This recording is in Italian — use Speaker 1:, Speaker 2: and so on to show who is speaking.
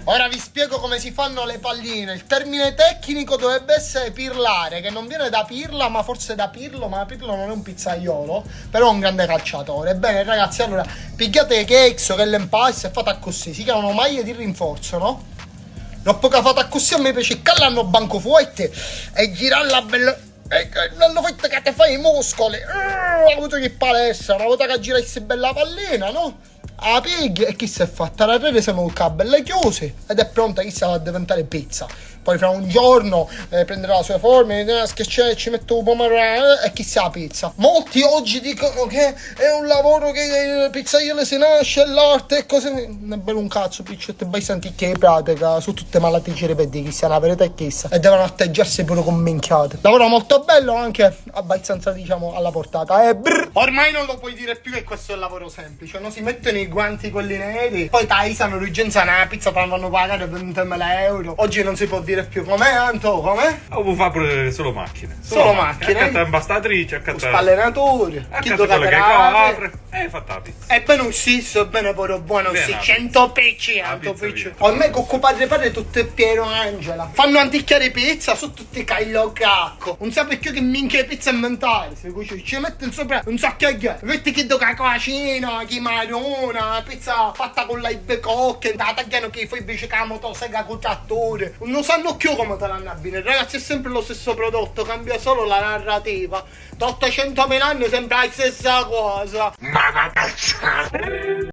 Speaker 1: Ora vi spiego come si fanno le palline. Il termine tecnico dovrebbe essere pirlare, che non viene da pirla ma forse da Pirlo, ma Pirlo non è un pizzaiolo, però è un grande calciatore. Bene ragazzi, allora pigliate Chexo che l'impasto e fate così, si chiamano maglie di rinforzo, no? Dopo che fate così a me piace callarlo banco fuerte e girarla bella. L'hanno fatto che ti fai i muscoli. Ho avuto che palestra, una volta che girassi bella pallina, no? La pigli e chi si è fatta la rete, siamo con belle chiuse ed è pronta chi sta a diventare pizza. Poi fra un giorno prenderà la sua forma, schiacciare, ci metto un pomodoro e chi sa la pizza. Molti oggi dicono che è un lavoro che il pizzaiolo si nasce, è l'arte e cose. Non è bello un cazzo, piccette, vai senti che pratica su tutte malattie ripeti chi sia la verità e chi sa. E devono atteggiarsi pure con minchiate. Lavoro molto bello, anche abbastanza diciamo alla portata. Ormai non lo puoi dire più che questo è un lavoro semplice, no? Si mettono i guanti quelli neri, poi tagliano l'urgenza una pizza, te la fanno pagare 20.000 euro. Oggi non si può dire più. Com'è Anto? Com'è?
Speaker 2: Può fare pure solo macchine.
Speaker 1: Solo macchine?
Speaker 2: Accanto imbastatrice, accanto
Speaker 1: spallenatori, chi
Speaker 2: quello che copre. Fatta la pizza.
Speaker 1: E bene ussisso, e bene pure buono sì, 100 pecci, Anto pecci. Ormai con padre tutto è pieno Angela. Fanno anticchiare pizza su tutti i caillo cacco. Non sa perché che minchia pizza inventare. Ci mettono sopra un sacco di metti che do cacacina, chi marona, pizza fatta con la ibecocche, la tagliano che fai invece che la motosega con trattore. Non sanno più come te l'hanno abbinato. Ragazzi, è sempre lo stesso prodotto, cambia solo la narrativa. Da 800.000 anni sembra la stessa cosa. Ma va